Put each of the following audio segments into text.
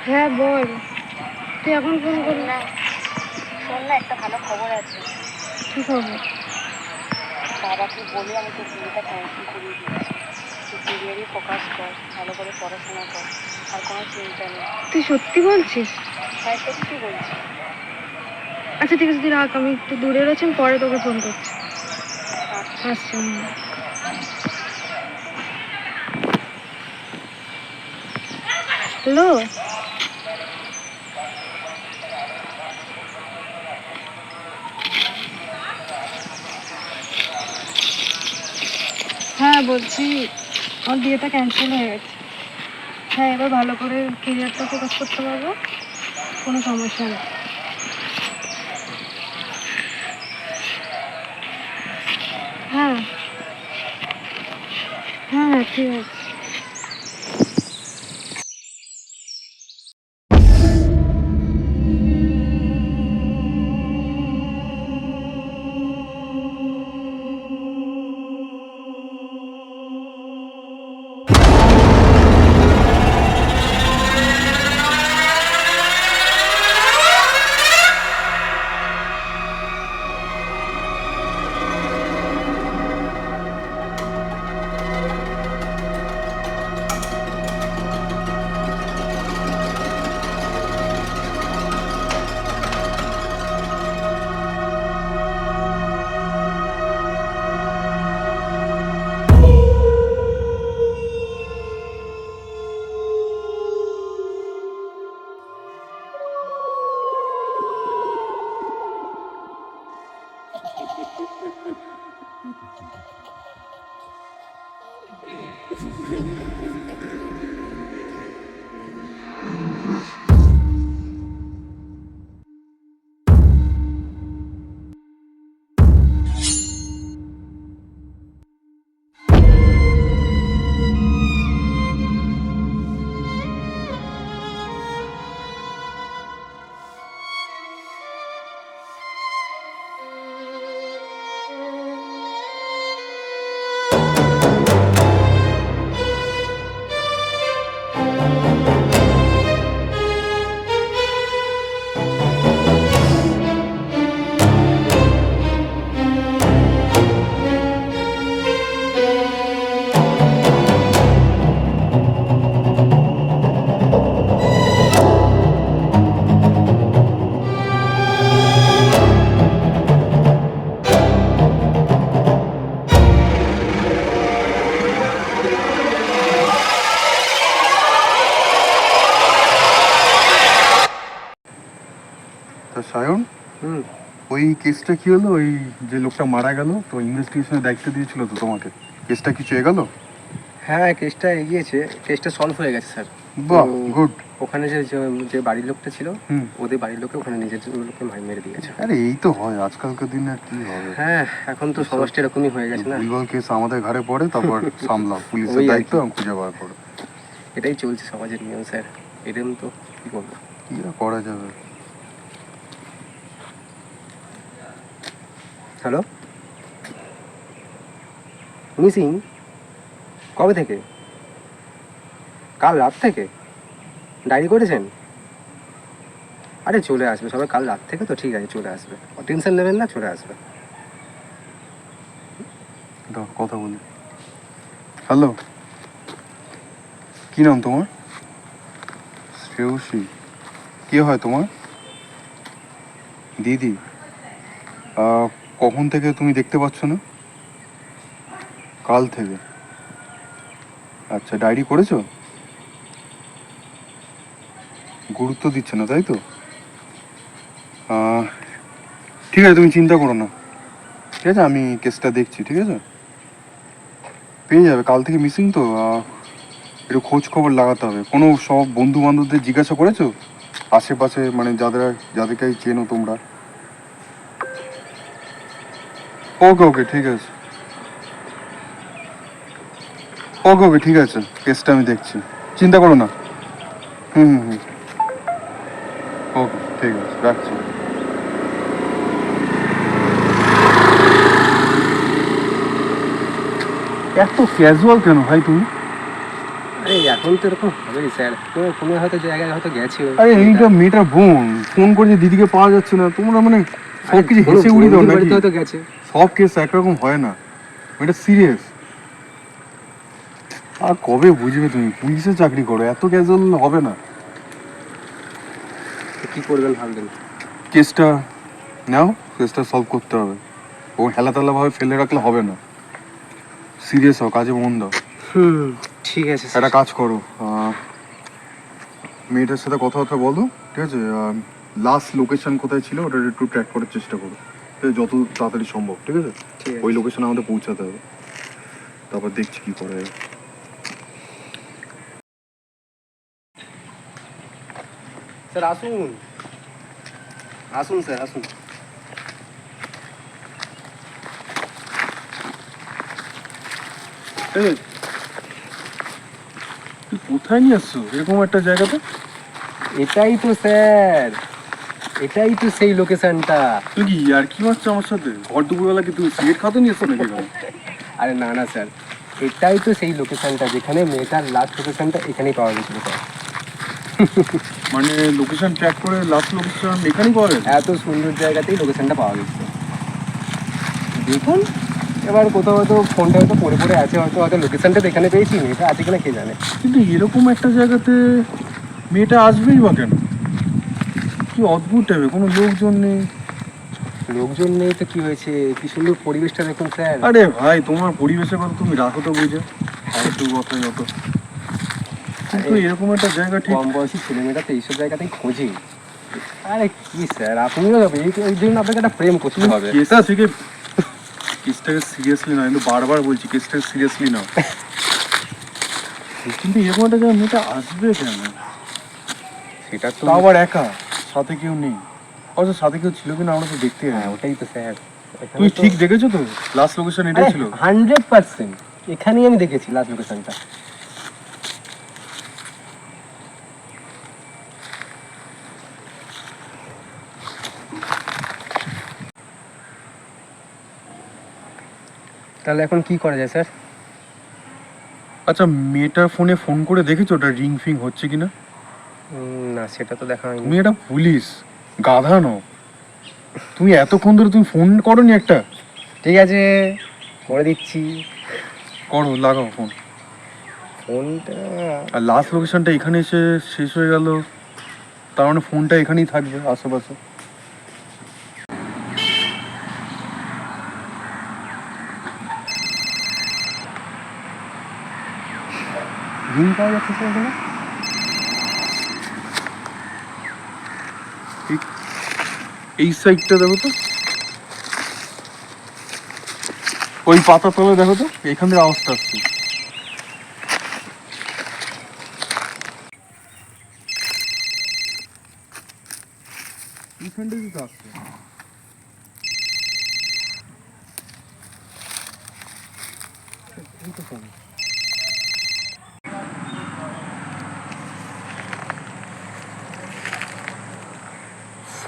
হ্যাঁ বল, তুই এখন ফোন করলি না, শোন না, একটা ভালো খবর আছে। কি খবর? বাবাকে বলে আমি তোর বিয়েটা ক্যান্সেল করিয়ে দিয়েছি। তুই কেরিয়ারে ফোকাস কর, ভালো করে পড়াশোনা কর, আর কোনো চিন্তা নেই। তুই সত্যি বলছিস? হ্যাঁ, সত্যি বলছি। আচ্ছা ঠিক আছে, তুই রাখ, আমি একটু দূরে রয়েছি, আমি পরে তোকে ফোন করছি। আচ্ছা। আসছি। হ্যালো, হ্যাঁ বলছি, আমার বিয়েটা ক্যান্সেল হয়ে গেছে। হ্যাঁ, এবার ভালো করে কেরিয়ারটা ফোকাস করতে পারবো, কোনো সমস্যা নেই। হ্যাঁ হ্যাঁ হ্যাঁ, ঠিক আছে। তা সায়ন, ওই কেসটা কি হলো? ওই যে লোকটা মারা গেল, তো ইনভেস্টিগেশনের দায়িত্ব দিয়েছিল তো তোমাকে, কেসটা কিছু এগোলো? হ্যাঁ, কেসটা এগিয়েছে, কেসটা সলভ হয়ে গেছে স্যার। বাহ, গুড। ওখানে যে যে বাড়ির লোকটা ছিল, হুম। ওদের বাড়ির লোকে ওখানে নিজের লোককে মেরে দিয়েছে। আরে এই তো হয় আজকালকার দিনে, আর কি হবে। হ্যাঁ, এখন তো সমাজটা এরকমই হয়ে গেছে না। ভুলভাল কেস আমাদের ঘাড়ে পড়ে, তারপর সামলাও, পুলিশের ওই আর দায়িত্ব কি। আমি খুঁজে বার করো। এটাই চলছে সমাজের নিয়ম স্যার, এরকম তো কী করবো। কি আর করা যাবে। হ্যালো, মিসিং কবে থেকে? কাল রাত থেকে ডায়েরি করেছেন? আরে চলে আসবে সবাই, কাল রাত থেকে তো ঠিক আছে, চলে আসবে, টেনশন নেবেন না, চলে আসবে। দাও কথা বলি। হ্যালো, কি নাম তোমার? শ্রেয়সী। কে হয় তোমার? দিদি। কখন থেকে তুমি দেখতে পাচ্ছ না? কাল থেকে। আচ্ছা, ডায়েরি করেছো? গুরুত্ব দিচ্ছে না, তাই তো? ঠিক আছে, তুমি চিন্তা করো না, ঠিক আছে, আমি কেসটা দেখছি, ঠিক আছে, পেয়ে যাবে। কাল থেকে মিসিং তো, একটু খোঁজ খবর লাগাতে হবে। কোনো সব বন্ধু বান্ধবদের জিজ্ঞাসা করেছো আশেপাশে, মানে যাদেরকে চেনো তোমরা? ওকে ওকে, ঠিক আছে, ওকে ওকে, ঠিক আছে, কেসটা আমি দেখছি, চিন্তা করো না। হুম হুম হুম, ওকে, ঠিক আছে, রাখছি। এত ক্যাজুয়াল কেন ভাই তুমি? আরে আরে এখন তো এরকম হবেই স্যার, কোনো হয়তো জায়গায় হয়তো গেছে ও। আরে এইটা মেয়েটার বোন, ফোন করেছে দিদিকে পাওয়া যাচ্ছে না, তোমরা মানে সব কিছু কোনো হেসে উড়িয়ে দাও বন্ধুর নাকি? বাড়িতে হয়তো গেছে। সব কেস একরকম হয় না, এটা সিরিয়াস। আর কবে বুঝবে তুমি? পুলিশে চাকরি করো, এত ক্যাজুয়াল হবে না। তো কি করবেন ভাবলেন? কেসটা নাও, কেসটা সলভ করতে হবে। ও হেলাতালাভাবে ফেলে রাখলে হবে না, সিরিয়াস হও, কাজে মন দাও। ঠিক আছে একটা কাজ করো, মেয়েটার সাথে কথাবার্তা বলো, ঠিক আছে? লাস্ট লোকেশন কোথায় ছিল ওটা একটু ট্র্যাক করার চেষ্টা করো, ঠিক আছে? যত তাড়াতাড়ি সম্ভব, ঠিক আছে? ঠিক আছে ওই লোকেশনে আমাদের পৌঁছাতে হবে, তারপর দেখছি কি করা যায়। স্যার আসুন, আসুন স্যার আসুন। এই, তুই কোথায় নিয়ে আসছো এরকম একটা জায়গাতে? এটাই তো স্যার, এটাই তো সেই লোকেশনটা। তুই কি আর কি মারছো আমার সাথে? ঘর দুপুরবেলা কি তুই সিগারেট খাতে নিয়ে এসছো নাকি এখানে? আরে না না স্যার, এটাই তো সেই লোকেশনটা যেখানে মেয়েটার লাস্ট লোকেশনটা এখানেই পাওয়া গেছিল স্যার। মানে লোকেশন ট্র্যাক করে লাস্ট লোকেশন এখানেই পাওয়া গেছে? এত সুন্দর জায়গাতেই লোকেশনটা পাওয়া গেছে। দেখুন, এবার কোথাও হয়তো ফোনটা হয়তো পড়ে পড়ে আছে, হয়তো হয়তো লোকেশনটা তো এখানে পেয়েছি, মেয়েটা আছে কিনা কে জানে। কিন্তু এরকম একটা জায়গাতে মেয়েটা আসবেই বা কেন? কি অদ্ভুত টাইপের, কোনো লোকজন নেই। লোকজন নেই তো কি হয়েছে, কি সুন্দর পরিবেশটা দেখুন স্যার। আরে ভাই, তোমার পরিবেশের কথা তুমি রাখো তো বুঝে, ফালতু কথা যত। কিন্তু এরকম একটা জায়গা ঠিক কম বয়সী ছেলেমেয়েরা তো এইসব জায়গাতেই খোঁজে। আরে কি স্যার, আপনিও এই জন্য আপনাকে একটা প্রেম করতে হবে। কেসটা থেকে, কেসটাকে সিরিয়াসলি নাও, কিন্তু বারবার বলছি কেসটাকে সিরিয়াসলি নাও। কিন্তু এরকম একটা জায়গায় মেয়েটা আসবে কেন? সেটা তো তাও আবার একা, সাথে কেউ নেই। অথচ সাথে কেউ ছিল কিনা আমরা তো দেখতে হ্যাঁ, যাই। ওটাই তো স্যার। তুই ঠিক দেখেছো তো লাস্ট লোকেশন এটাই ছিল? 100% এখানেই আমি দেখেছি লাস্ট লোকেশনটা। তাহলে এখন কি করা যায় স্যার? আচ্ছা, মেয়েটার ফোনে ফোন করে দেখেছো ওটা রিং ফিং হচ্ছে কিনা? না, সেটা তো দেখা হয়নি। তুমি একটা পুলিশ, গাধা নও তুমি? এতক্ষণ ধরে তুমি ফোন করোনি একটা? ঠিক আছে, করে দিচ্ছি করো, লাগাও ফোন। ফোনটা। আর লাস্ট লোকেশনটা এখানে এসে শেষ হয়ে গেল, তার মানে ফোনটা এখানেই থাকবে আশেপাশে। রিং পাওয়া যাচ্ছে স্যার এখানে? এই সাইডটা দেখো তো, ওই পাতা তলে দেখো তো, এখান থেকে আওয়াজটা আসছে। এইখানটা দিতে আসছে। এই তো ফোন।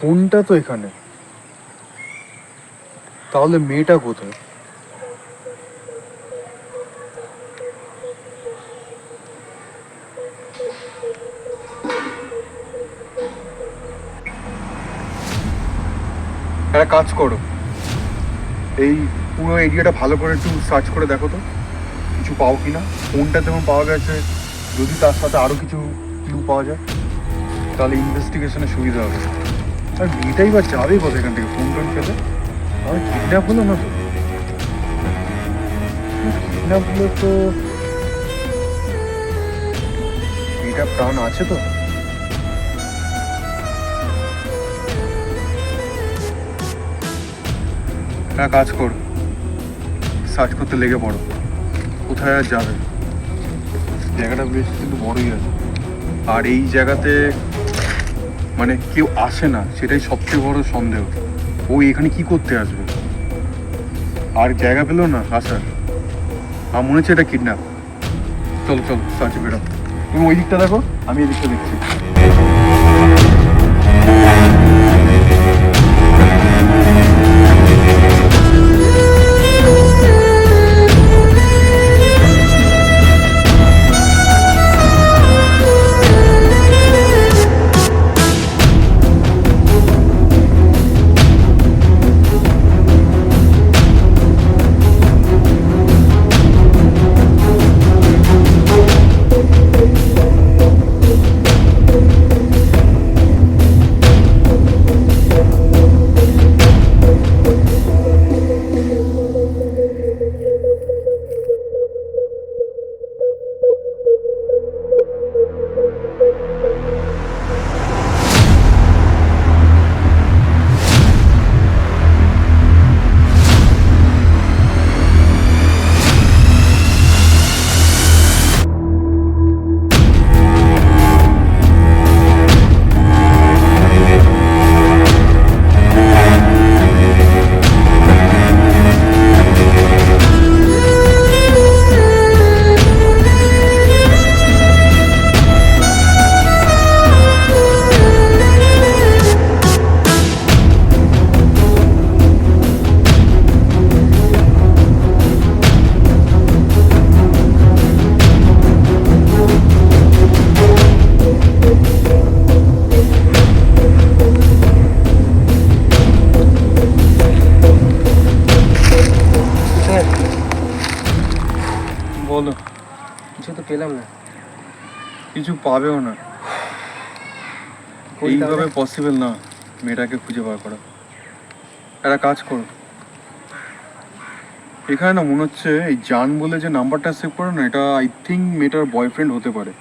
ফোনটা তো এখানে, তাহলে মেয়েটা কোথায়? একটা কাজ করো, এই পুরো এরিয়াটা ভালো করে একটু সার্চ করে দেখো তো কিছু পাও কিনা। ফোনটা যেমন পাওয়া গেছে, যদি তার সাথে আরো কিছু ক্লু পাওয়া যায় তাহলে ইনভেস্টিগেশনে সুবিধা হবে। আর মেয়েটাই বা যাবে কোথায় এখান থেকে ফোন টোন পেলে? আর কিডন্যাপ হলো না তো? কিডন্যাপ হলে তো মেয়েটা প্রাণ আছে তো? একটা কাজ কর, সার্চ করতে লেগে পড়ো, কোথায় আর যাবে। জায়গাটা বেশ কিন্তু বড়ই আছে, আর এই জায়গাতে মানে কেউ আসে না, সেটাই সবচেয়ে বড় সন্দেহ। ও এখানে কি করতে আসবে? আর জায়গা পেলো না আসার, আমার মনে হচ্ছে এটা কিডন্যাপ। চলো চলো, সার্চে বেরো। তুমি ওই দিকটা দেখো, আমি এই দিকটা দেখছি। পেলাম না। কিছু পাবেও না। কই এইভাবে তাহলে? পসিবল না মেয়েটাকে খুঁজে বার করা। একটা কাজ করো, এখানে না মনে হচ্ছে এই জান বলে যে নাম্বারটা সেভ করো না, এটা আই থিঙ্ক মেয়েটার বয়ফ্রেন্ড হতে পারে।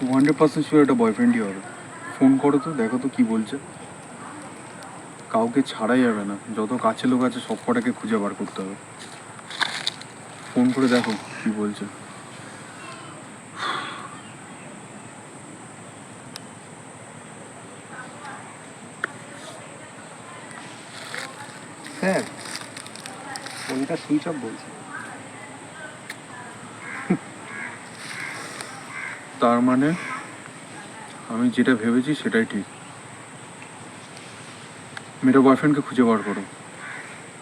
100% শিওর এটা বয়ফ্রেন্ডই হবে। ফোন করো তো, দেখো তো কি বলছে। কাউকে ছাড়াই যাবে না, যত কাছে লোক আছে সব কটাকে খুঁজে বার করতে হবে। ফোন করে দেখো কি বলছে। স্যার, ফোনটা সুইচ অফ বলছে। তার মানে আমি যেটা ভেবেছি সেটাই ঠিক। মেয়েটা বয়ফ্রেন্ডকে খুঁজে বার করো,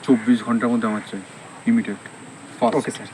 24 ঘন্টার মধ্যে আমার চাই, immediate, fast. Okay sir.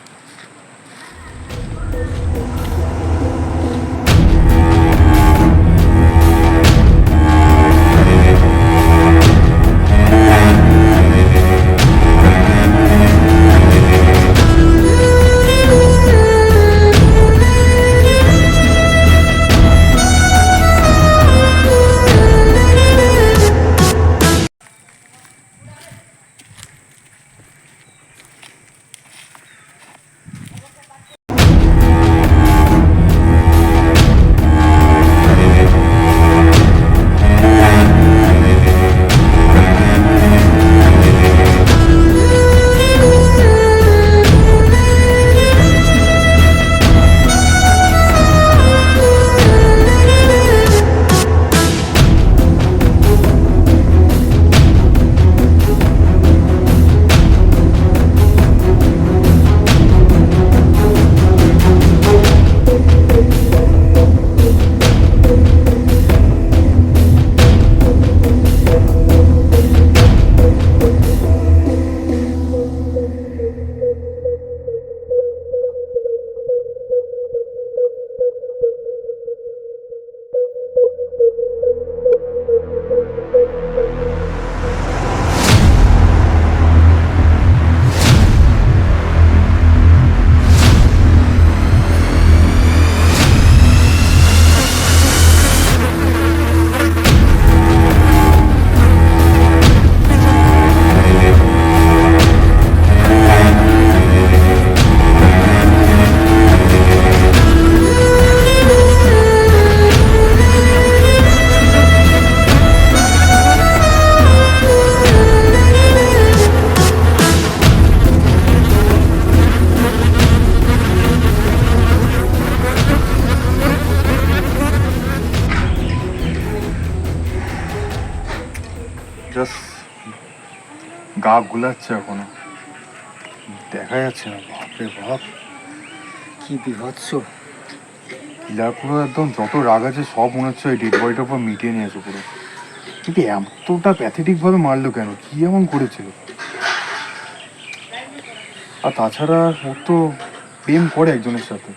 Just গা গুলাচ্ছে এখনো, দেখা যাচ্ছে না। বাপরে বাপ, কি বিভৎস! কিলার পুরো একদম যত রাগ আছে সব মনে হচ্ছে ওই ডেড বডিটার উপর মিটিয়ে নিয়েছে পুরো। কিন্তু এতটা প্যাথেটিকভাবে মারলো কেন, কি এমন করেছিল? আর তাছাড়া ও তো প্রেম করে একজনের সাথে,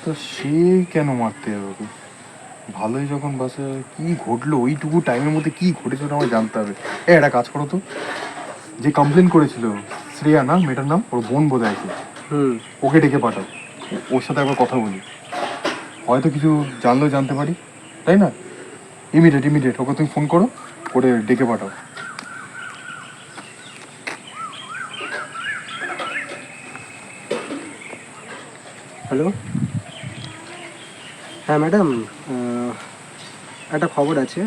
তো সে কেন মারতে যাবে ওকে? ভালোই যখন বাসে, কি ঘটলো ওইটুকু টাইমের মধ্যে, কি ঘটেছে ওটা আমার জানতে হবে। একটা কাজ করো তো, যে কমপ্লেন করেছিল শ্রেয়া না মেয়েটার নাম, ওর বোন বোধ হয়, ওকে ডেকে পাঠাও, ওর সাথে একবার কথা বলি, হয়তো কিছু জানলেও জানতে পারি, তাই না? ইমিডিয়েট ওকে তুমি ফোন করো, করে ডেকে পাঠাও। হ্যালো, হ্যাঁ ম্যাডাম, একটা খবর আছে।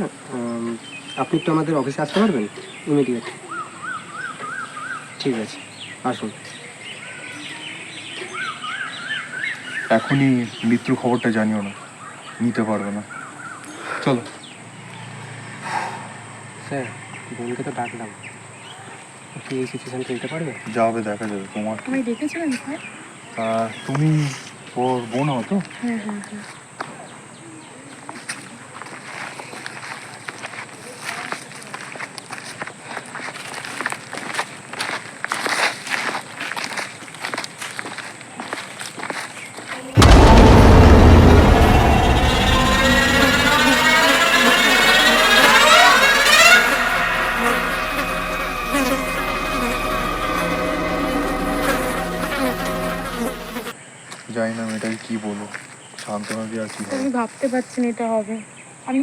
আপনি একটু আমাদের অফিসে আসতে পারবেন ইমিডিয়েট? ঠিক আছে, আসুন। এখনই মৃত্যুর খবরটা জানিও না, নিতে পারবে না। চলো। স্যার, বোনকে তো ডাকলাম, কি এই সিচুয়েশান চলতে পারবে? যাবে, দেখা যাবে। তোমার আমায় ডেকেছিলেন স্যার? তুমি ওর বোন হও তো? হ্যাঁ। কি বলবো, সান্ত্বনা দিয়ে আর কি আমি হবে। ভাবতে পারছি না এটা হবে।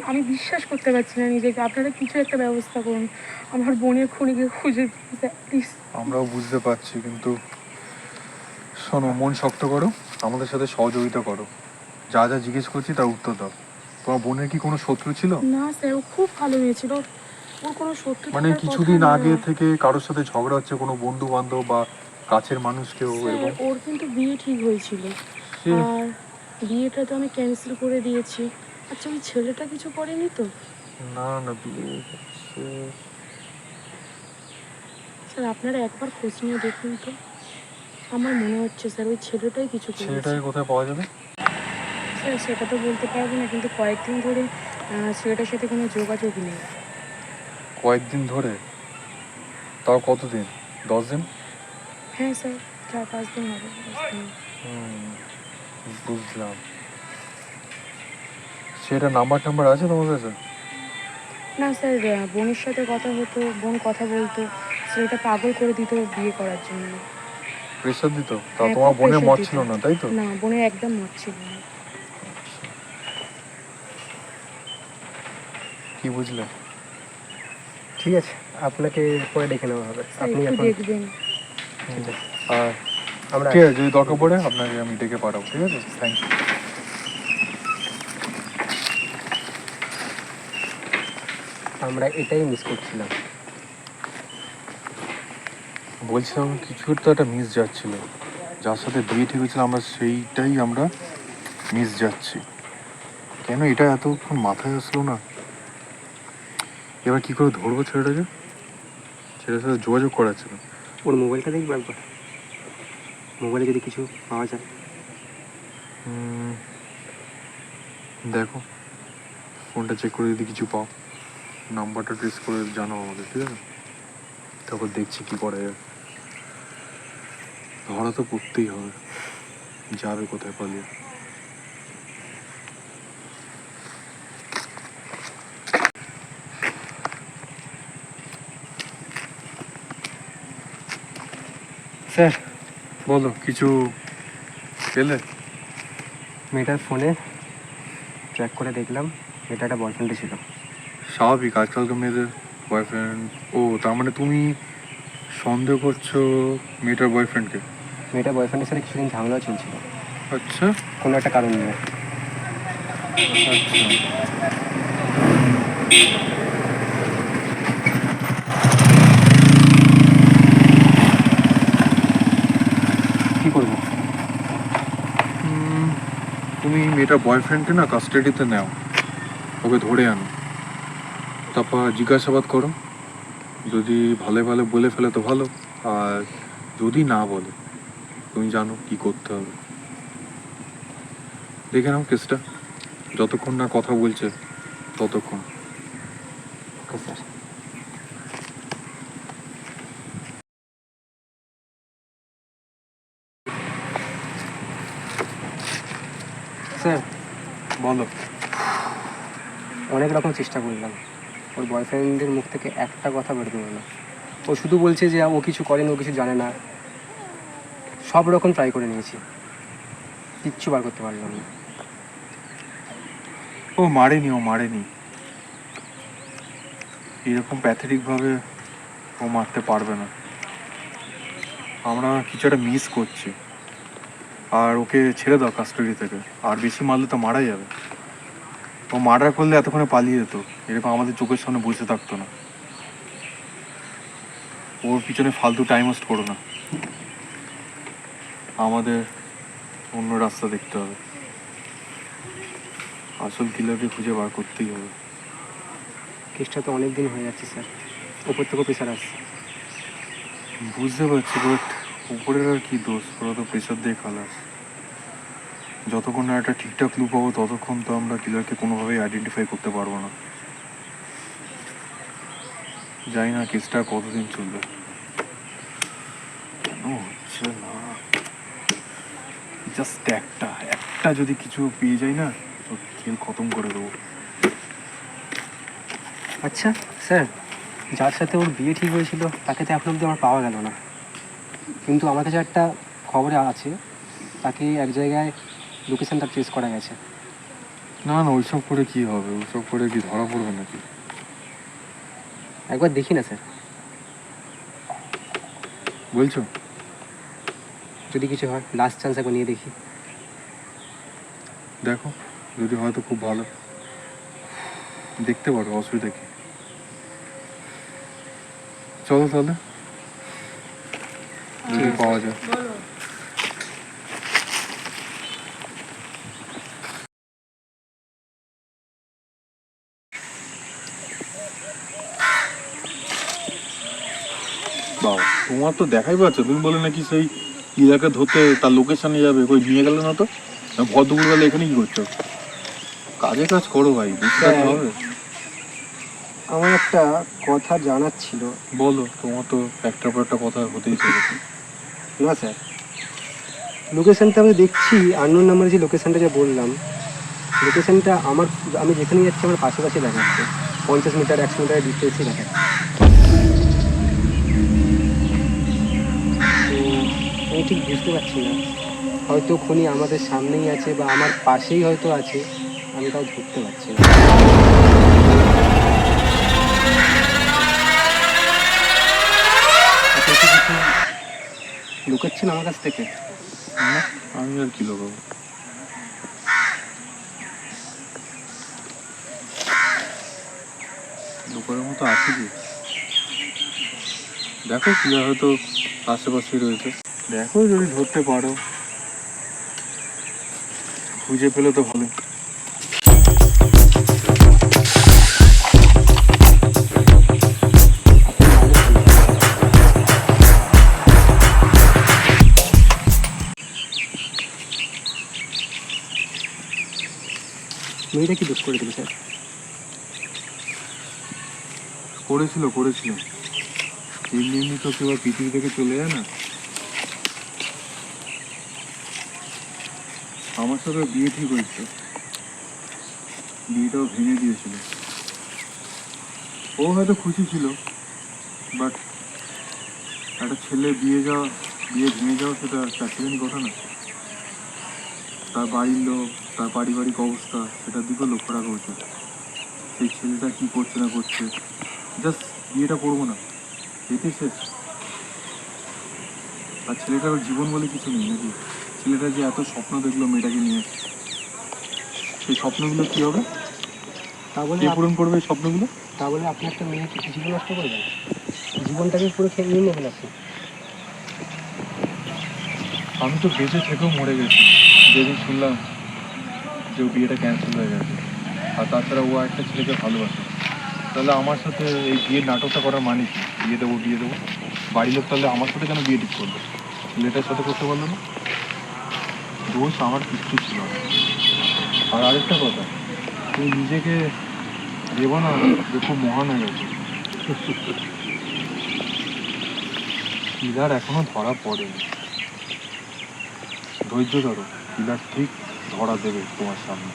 আমি বিশ্বাস করতে পারছি না নিজেকে। আপনারা কিছু একটা ব্যবস্থা করুন, আমার বোনের খুনিকে খুঁজে প্লিজ। আমরাও বুঝতে পারছি, কিন্তু শোনো, মন শক্ত করো, আমাদের সাথে সহযোগিতা করো, যা যা জিজ্ঞেস করছি তার উত্তর দাও। তোমার বোনের কি কোনো শত্রু ছিল? না স্যার, ও খুব ভালো হয়েছিল, ওর কোনো শত্রু মানে থাকার কথা কিছুদিন না। আগে থেকে কারোর সাথে ঝগড়া হচ্ছে, কোনো বন্ধু বান্ধব বা কাছের মানুষ কেউ স্যার এরকম? ওর কিন্তু বিয়ে ঠিক হয়েছিল, সে আর বিয়েটা তো আমি ক্যান্সেল করে দিয়েছি। আচ্ছা, ওই ছেলেটা কিছু করেনি তো? না না, বিয়ে হচ্ছে। স্যার আপনারা একবার খোঁজ নিয়ে দেখুন তো। আমার মনে হচ্ছে স্যার ওই ছেলেটাই কিছু করেছে। ছেলেটাকে কোথায় পাওয়া যাবে? স্যার সেটা তো বলতে পারবো না, কিন্তু কয়েকদিন ধরে ছেলেটার সাথে কোনো যোগাযোগ নেই। কয়েকদিন ধরে? তাও কতদিন? 10 দিন? হ্যাঁ স্যার, 4-5 দিন হবে, 10 দিন। হুম, বুঝলাম। সেটা নাম্বার টাম্বার আছে তোমার কাছে? না স্যার, বোনের সাথে কথা হতো, বোন কথা বলতো, ছেলেটা পাগল করে দিত বিয়ে করার জন্য। প্রেশার দিত? তা হ্যাঁ, তোমার খুব বোনের pressure মত দিত। ছিল না, তাই তো? না, বোনের একদম মত ছিল না। কি বুঝলে? ঠিক আছে, আপনাকে পরে ডেকে নেওয়া হবে। স্যার আপনি একটু এখন দেখবেন। ঠিক আছে, আর আমরা ঠিক আছে, যদি দরকার পড়ে আপনাকে আমি ডেকে পাঠাবো, ঠিক আছে? Thank you. আমরা এটাই মিস করছিলাম। বলছিলাম কিছু তো একটা মিস যাচ্ছিল, যার সাথে বিয়ে ঠিক হয়েছিল আমরা সেইটাই আমরা মিস যাচ্ছি। কেন এটা এতক্ষণ মাথায় আসলো না? এবার কি করে ধরবো ছেলেটাকে? ছেলেটার সাথে যোগাযোগ করার ছিল। ওর মোবাইলটা দেখবো একবার, মোবাইলে যদি কিছু পাওয়া যায়। হুম, দেখো, ফোনটা চেক করে যদি কিছু পাও, নাম্বারটা ট্রেস করে জানাও আমাদের, ঠিক আছে? তারপর দেখছি কি করা যায়। ধরা তো পড়তেই হবে, যাবে কোথায় পালিয়ে। স্যার, বলো, কিছু পেলে? মেয়েটার ফোনে ট্র্যাক করে দেখলাম, মেয়েটা একটা বয়ফ্রেন্ডে ছিল। স্বাভাবিক, আজকালকার মেয়েদের বয়ফ্রেন্ড। ও, তার মানে তুমি সন্দেহ করছো মেয়েটার বয়ফ্রেন্ডকে? মেয়েটার বয়ফ্রেন্ডের সাথে কিছুদিন ঝামেলা চলছিল, আচ্ছা কোনো একটা কারণ নিয়ে। আচ্ছা। কী করবো? তুমি মেয়েটার বয়ফ্রেন্ডকে না কাস্টাডিতে নাও, ওকে ধরে আনো, তারপর জিজ্ঞাসাবাদ করো। যদি ভালো ভালো বলে ফেলে তো ভালো, আর যদি না বলে তুমি জানো কি করতে হবে। দেখে নাও কেসটা, যতক্ষণ না কথা বলছে ততক্ষণ। Okay sir. স্যার, বলো। অনেক রকম চেষ্টা করলাম, ওর বয়ফ্রেন্ডের মুখ থেকে একটা কথা বের করলো না। ও শুধু বলছে যে ও কিছু করেনি, ও কিছু জানে না। সব রকম ট্রাই করে নিয়েছি, কিচ্ছু বার করতে পারলাম না। ও মারেনি, ও মারেনি, এরকম প্যাথেটিকভাবে ও মারতে পারবে না। আমরা কিছু একটা মিস করছি, আর ওকে ছেড়ে দাও কাস্টাডি থেকে। আর বেশি মারলে তো মারা যাবে। ও মার্ডার করলে এতক্ষণে পালিয়ে যেত, এরকম আমাদের চোখের সামনে বসে থাকতো না। ওর পিছনে ফালতু টাইম ওয়েস্ট করো না, আমাদের অন্য রাস্তা দেখতে হবে। আসল কিলারকে খুঁজে বার করতেই হবে। কেসটা তো অনেক দিন হয়ে যাচ্ছে স্যার, ওপর থেকে প্রেশার আসছে। বুঝতে পারছি, বাট উপরের আর কি দোষ, ওরা তো প্রেশার দিয়ে খালাস। যতক্ষণ না একটা ঠিকঠাক ক্লু পাবো ততক্ষণ তো আমরা কিলারকে কোনোভাবেই আইডেন্টিফাই করতে পারবো না। জানি না কেসটা কতদিন চলবে, কেন হচ্ছে না। জাস্ট একটা যদি কিছু পেয়ে যাই না, তো খেল খতম করে দেবো। আচ্ছা স্যার, যার সাথে ওর বিয়ে ঠিক হয়েছিল তাকে তো এখন অবধি আমার পাওয়া গেল না, কিন্তু আমার কাছে একটা খবরে আছে তাকে এক জায়গায় লোকেশনটা ট্রেস করা গেছে। না না, ওইসব করে কি হবে? ওইসব করে কি ধরা পড়বে নাকি? একবার দেখি না স্যার, বলছো? যদি কিছু হয় লাস্ট চান্স একবার নিয়ে দেখি। দেখো, যদি হয় তো খুব ভালো, দেখতে পারো, অসুবিধা কি? চলো তাহলে, যদি পাওয়া যায়। বলো। বাবা, তোমার তো দেখাই পাচ্ছে, তুমি বলে নাকি সেই ইলাকে ধরতে তার লোকেশনে যাবে, কই নিয়ে গেল না তো? ভদ্রপুরবেলা এখানে কি করছো? কাজে কাজ করো ভাই, বুঝতে হবে। আমার একটা কথা জানার ছিল। বলো, তোমার তো একটার পর একটা কথা হতেই চলেছে। না স্যার, লোকেশানটা আমি দেখছি, আননোন নাম্বারে যে লোকেশানটা যে বললাম, লোকেশানটা আমি যেখানে যাচ্ছি আমার পাশাপাশি দেখাচ্ছে, 50 মিটার 100 মিটারের ডিস্টেন্সই দেখাচ্ছে। তো আমি ঠিক বুঝতে পারছি না, হয়তো খুনি আমাদের সামনেই আছে বা আমার পাশেই হয়তো আছে, আমি তাও ধরতে পারছি না। আপনি কি কিছু লুকাচ্ছেন আমার কাছ থেকে? না, আমি আর কি লোক লোকের মতো আছে কি? দেখো, কি হয়তো আশেপাশেই রয়েছে, দেখো যদি ধরতে পারো, খুঁজে পেলে তো ভালো। মেয়েটা কি দোষ করে দিল স্যার? করেছিল এমনি তো কেউ আর পৃথিবী থেকে চলে যায় না। আমার সাথে বিয়ে ঠিক হয়েছিল, বিয়েটাও ভেঙে দিয়েছিল। ও হয়তো খুশি ছিল, বাট একটা ছেলে বিয়ে ভেঙে যাওয়া সেটা চাকরির কথা না। তার বাড়ির লোক, তার পারিবারিক অবস্থা, সেটার দিকেও লক্ষ্য রাখা উচিত। সেই ছেলেটা কী করছে না করছে, জাস্ট বিয়েটা করবো না, এতে শেষ। আর ছেলেটার জীবন বলে কিছু নেই নাকি? ছেলেটা যে এত স্বপ্ন দেখলো মেয়েটাকে নিয়ে, সেই স্বপ্নগুলো কী হবে? তা বলে কে পূরণ করবে এই স্বপ্নগুলো? তা বলে আপনি একটা মেয়েকে জীবন নষ্ট করবেন? জীবনটাকে পুরো খেয়ে নিয়ে নেবেন আপনি? আমি তো বেঁচে থেকেও মরে গেছি যেদিন শুনলাম যে ও বিয়েটা ক্যান্সেল হয়ে গেছে। আর তাছাড়া ও একটা ছেলেকে ভালোবাসে। তাহলে আমার সাথে এই বিয়ের নাটকটা করার মানে কি? বিয়ে দেবো। বাড়ির লোক তাহলে আমার সাথে কেন বিয়ে ঠিক করলো? ছেলেটার সাথে করতে পারলো না? দোষ আমার কিচ্ছু ছিল না। আর আরেকটা কথা, তুই নিজেকে দেবো না যে খুব মহান হয়ে গেছে। কিলার এখনো ধরা পড়েনি, ধৈর্য ধরো, কিলার ঠিক ধরা দেবে তোমার সামনে।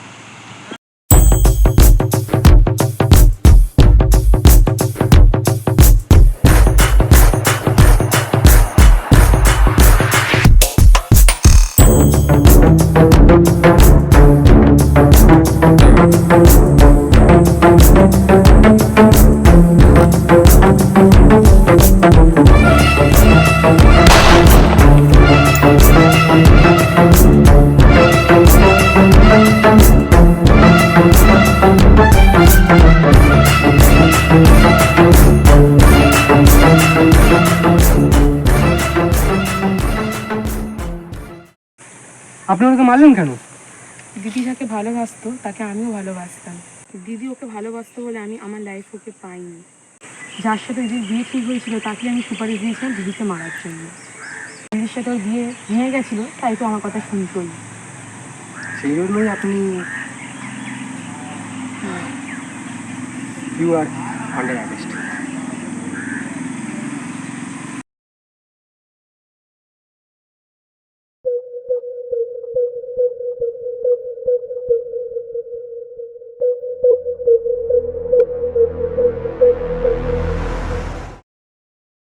আপনি ওকে মারলেন কেন? দিদি যাকে ভালোবাসতো তাকে আমিও ভালোবাসতাম। দিদি ওকে ভালোবাসতো বলে আমি আমার লাইফ ওকে পাইনি। যার সাথে যে বিয়ে ঠিক হয়েছিল তাকে আমি সুপারিশ দিয়েছিলাম দিদিকে মারার জন্য। দিদির সাথে ওর বিয়ে ভেঙে গেছিলো, তাই তো আমার কথা শুনতোই। সেই জন্যই আপনি ইউ আর আন্ডার